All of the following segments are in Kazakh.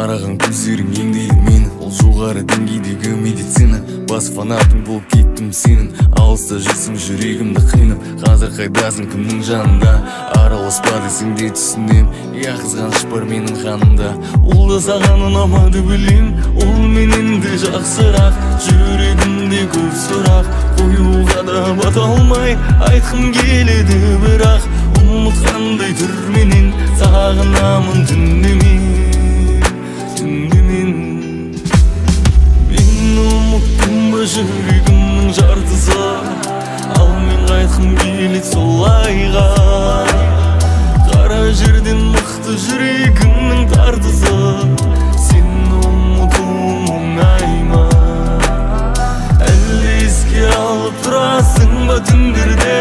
Қараған көздерің еңдейді мені, ол жоғары деңгейдегі медицина. Бас фанатың болып кеттім сенің, алыста жүрсің жүрегімді қинап. Қазір қайдасың, кімнің жанында? Араласпа десең де түсінем, я қызғаныш бар менің қанымда. Ол да саған ұнамады білем, ол менен де жақсырақ. Жүрегімде көп сұрақ, қоюға да бата алмай айтқым келеді, бірақ ұмытқандай түрменен сағынамын түнемен. Мен ұмыттым ба жүрегімнің жартысы, ал мен қайтқым келеді солайға. Қара жерден мықты жүрегімнің тартысы, сені ұмытуым оңай ма? Әлде еске алып тұрасың ба түндерде,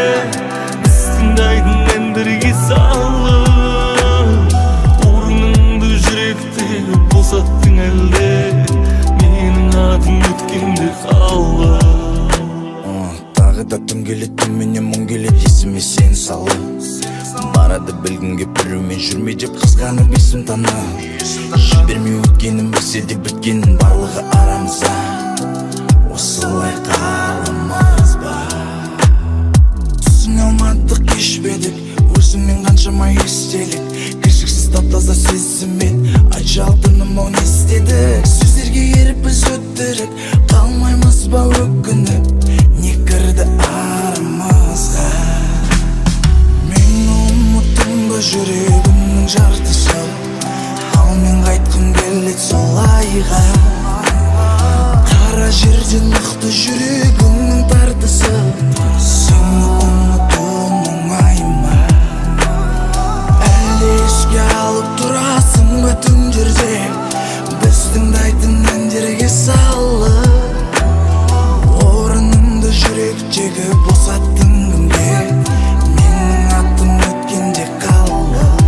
біз тыңдайтын әндерге салып? Орныңды жүректе босаттың әлде, менің атым өткенде қалып? Тағы да түн келеді, түнменен мұң келеді, есіме сен салып. Барады білгім кеп біреумен жүрме деп қызғанып есім танып. Жібермей өткенім білсе де біткенін барлығы арамызда. Осылай қаламыз ба? Түсіне алмадық, кешпедік, өзіңмен қаншама естелік. Кіршіксіз тап-таза сезіммен айтшы алтыным, ол не істедік? Сөздерге еріп біз өттірік, қалмаймыз ба өкініп? Не кірді арамызға? Мен ұмыттым ба жүрегімнің жартысы, ал мен қайтқым келеді солайға. Қара жерден мықты жүрегімнің тартысы, сені ұмытуым оңай ма? Әлде еске алып тұрасың ба түндерде, біз тыңдайтын әндерге салып? Орнымды жүректегі босаттың кімге, менің атым өткенде қалып?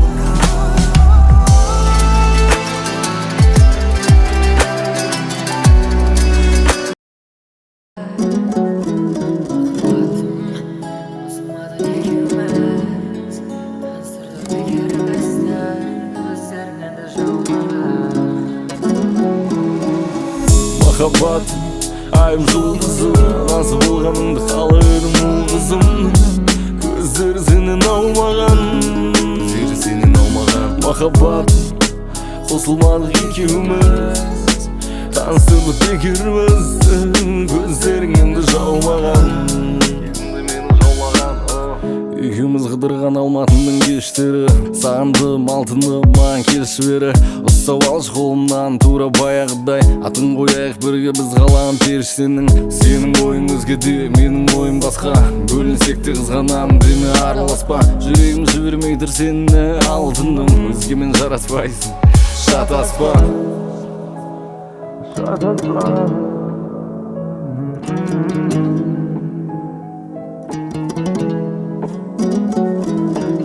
Махаббат, айым жұлдызым, назы болғаныңды қаладым ол қызым. Көздері сенен аумаған, махаббат, қосылмадық екеуміз, таныстырдық бекерімізді, көздерің енді жаумаған. Екеуміз қыдырған алматының кештері, сағындым алтыным маған келші бері. Ұстап алшы қолымнан тура баяғыдай, атын қояйық бірге біз қалаған періштенің. Сенің ойың өзгеде, менің ойым басқа, бөлінсек те қызғанамын деме араласпа. Жүрегім жібермей тұр сені алтыным, өзгемен жараспайсың, шатаспа.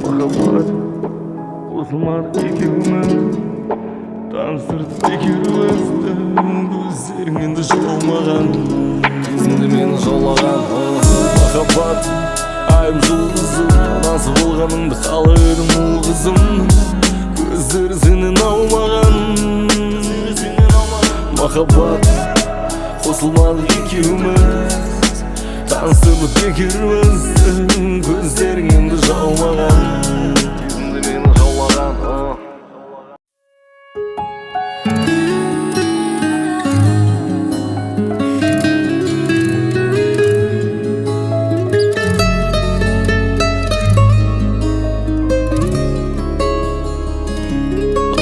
Махаббат, қосылмадық екеуміз, таныстырдық бекерімізді, көздерің енді жаумаған, кезінде мені жаулаған. Махаббат, айым жұлдызым, назы болғаныңды қаладым ол қызым. Көздері сенен аумаған, махаббат, қосылмадық екеуміз, таныстырдық бекерімізді, көздерің енді жаумаған, кезінде мені жаулаған.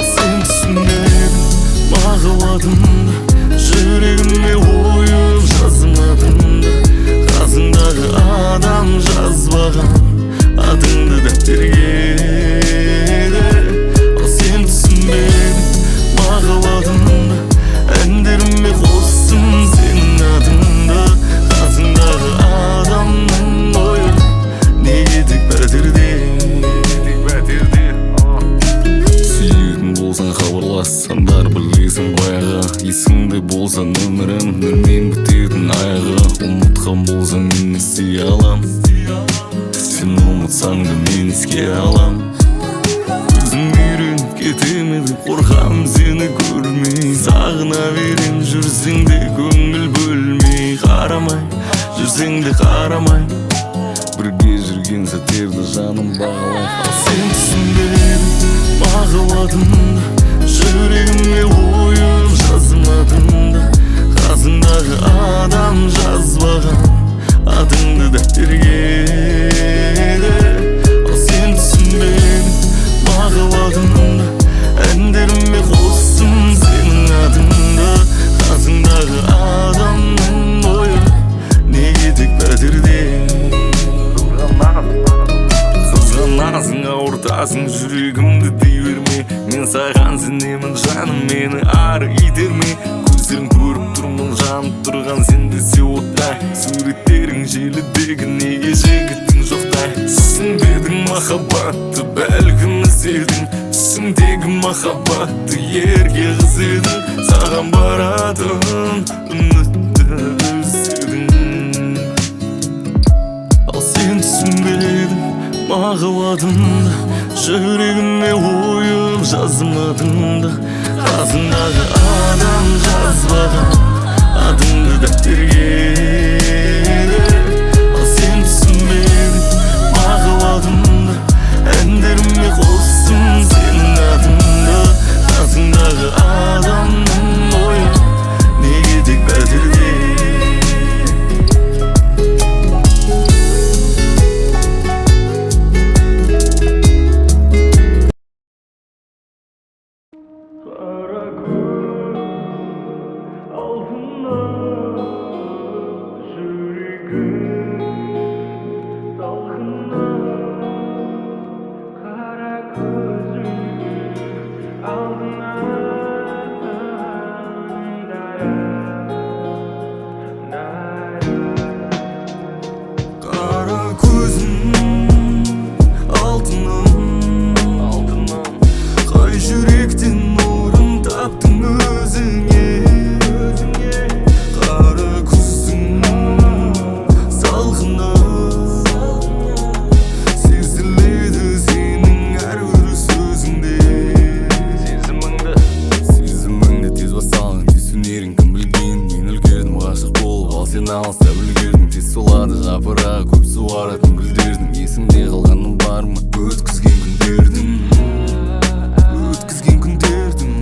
Сен түсіндің махаббатымды, жүрегіме ойып жазmadыңды. Қасыңдағы адам жазбаған атыңды дәптерге. Сен түсінбедің махаббатымды, әндеріме қостым сенің атыңды. Қасыңдағы адамның ойы неге тек пәтерде? Сүйетін болсаң хабарлассандар білесің баяғы, есіңде болса нөмірім, нөлмен бітетін аяғы. Ұмытқан болсаң мен істей алам, сен ұмытсаң да мен еске алам. Өзің үйреніп кетеме деп қорқам сені көрме. бағаладым да жүрегіме ойын жазmadым да қасыңдағы адам жазбаған атыңды дәптерге ал сен түсінбедің бағаладым да әндеріме қостым сенің атыңды қасыңдағы адамның ойы неге тек пәтерде қызғанасың ауыртасың жүрегімді дей берме мен саған сенемін жаным мені ары итерме көздерің көріп тұрмын жанып тұрған сен десе оттай суреттерің желідегі неге жігітің жоқтай түсінбедің махаббатты бәлкім іздедің түсіңдегі махаббатты ерке қыз едің саған баратын үмітті үзедің ал сен түсінбедің бағаладым да жүрегіме ойып жазmadым да қасыңдағы адам жазбаған атыңды дәптерге ал сен түсінбедің бағаладым да әндеріме қостым сенің атыңды қасыңдағы адамның ойы неге тек пәтерде алыста үлгердің тез солады жапыра көп суаратын гүлдердің есіңде қалғаным бар ма өткізген күндердің өткізген күндердің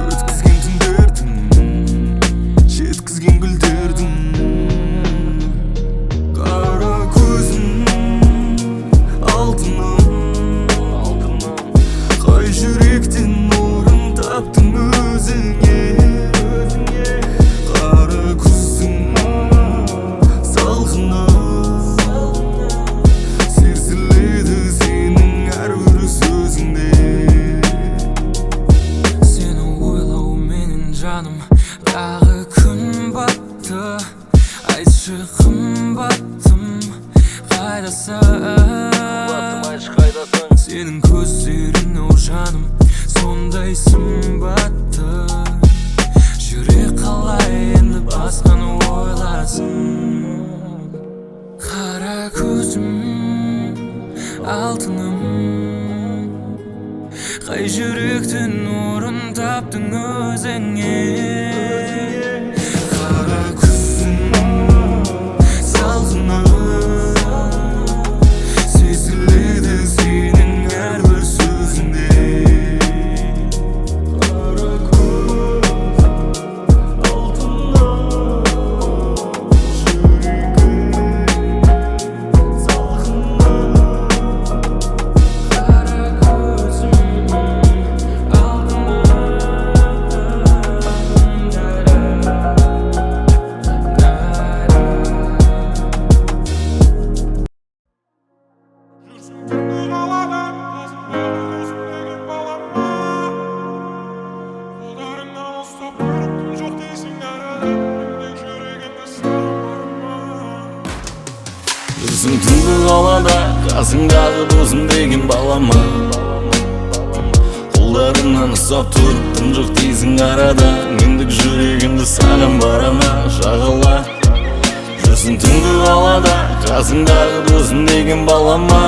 өткізген түндердің жеткізген гүлдердің қара көзің алтыным қай жүректен орын таптың өзіңе Дағы күн батты, айтшы қымбаттым, қайдасың? Сенің көздерің ау жаным, сондай сымбатты. Жүрек қалай енді басқаны ойласын. Қара көзім, алтыным, қай жүректен орын таптың өзіңе? Қара күзің салқыны сезіледі сенің әрбір сөзіңде. Қара көз алтыным жүрегім салқыны. Қара көзім жүрсің түнгі қалада қасыңдағы досым деген балама қолдарынан ұстап тұрып тым жоқ дейсің арада мендік жүрегімді саған барама жағала жүрсің түнгі қалада қасыңдағы досым деген балама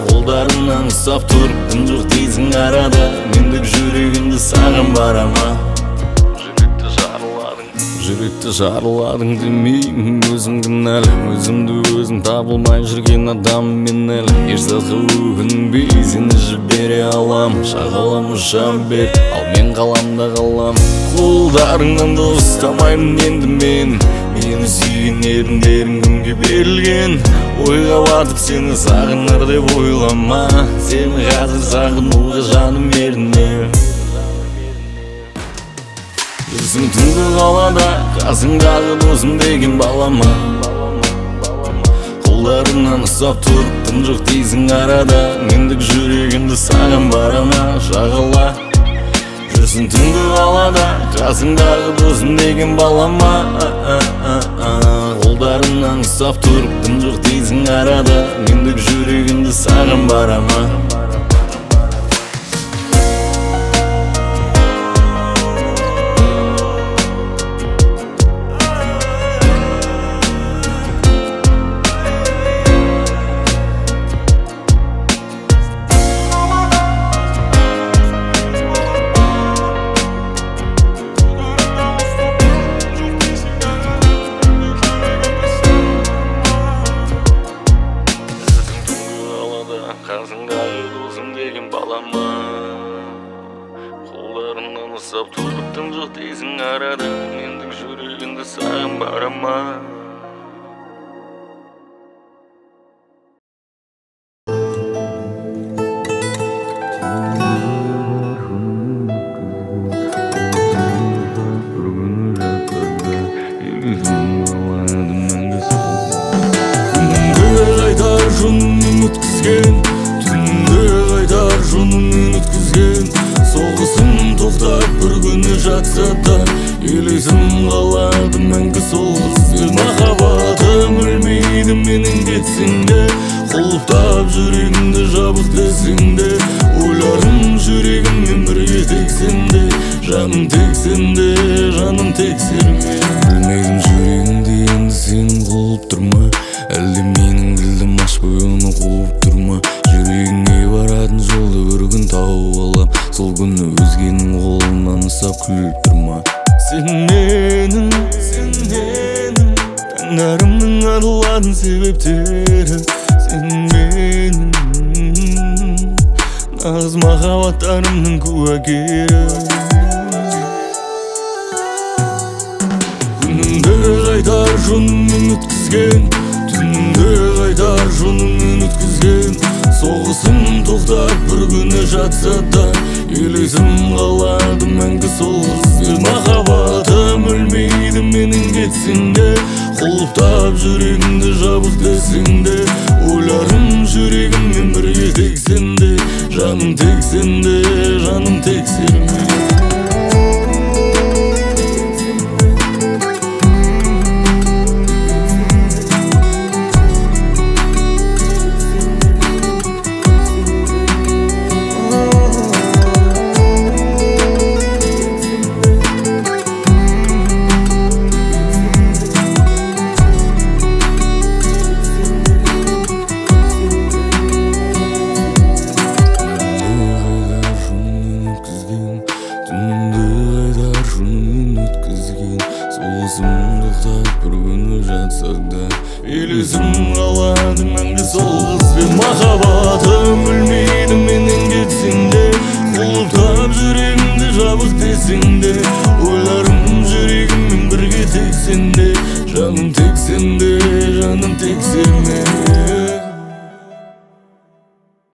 қолдарынан ұстап тұрып тым жоқ дейсің арада мендік жүрегімді саған барама жүректі жараладың жүректі жарыладың демеймін, өзім кінәлі, өзімді өзім табылмай жүрген адам мен әлі. Ешзатқа өкінбей сені жібере алам, шағалам ұшам бер, ал мен қаламда қалам. Қолдарыңнан да ұстамаймын енді мен, мені сүйген еріндерің кімге берілген. Ойға батып сені сағыныр деп ойлама, сені қазір сағынуға жаным еріне. Жүрсің түнгі қалада, қасыңдағы досым деген балама. Қолдарыңнан ұстап тұрып тым жоқ дейсің арада, мендік жүрегімді саған барама, шағала. Жүрсің түнгі қалада, қасыңдағы досым деген балама. Қолдарыңнан ұстап тұрып тым жоқ дейсің арада, мендік жүрегімді саған барама. Қасыңдағы досым деген балама. Қолдарыңнан ұстап тұрып тым жоқ дейсің арада, мендік жүрегімді саған барама. Түнде қайтар жоныңмен өткізген, соғысым тоқтап бір күні жатса да, елесім қалады мәңгі сол қыз. Махаббатым өлмейді менің кетсең де, құлыптап жүрегімді жабық десең де, ойларым жүрегіммен бірге тексен де, жаным тексен де, жаным тексерме. Білмедім жүрегімді енді сен құлып тұрма, әлде менің ділдім ашпай оны қуып тұрма. Жүрегіңе баратын жолды бір күн тауып алам, сол күні өзгенің қолынан ұстап күліп тұрма. Сен менің таңдарымның арылатын себептері, сен менің нағыз махаббаттарымның куәгері. Күнімді қайтар жоныңмен өткізген, түнімді қайтар жоныңмен өткізген, соғысым тоқтап бір күні жатса да, елесім қалады мәңгі сол қыз. Махаббатым өлмейді менің кетсең де, құлыптап жүрегімді жабық десең де, ойларым жүрегіммен бірге тексен де, жаным тексен де, жаным тексерме. Соғысым тоқтап бір күні жатса да, елесім қалады мәңгі сол қыз. Махаббатым өлмейді менен кетсең де, құлыптап жүрегімді жабық десең де, ойларым жүрегіммен бірге тексен де, жаным тексен де, жаным тексерме.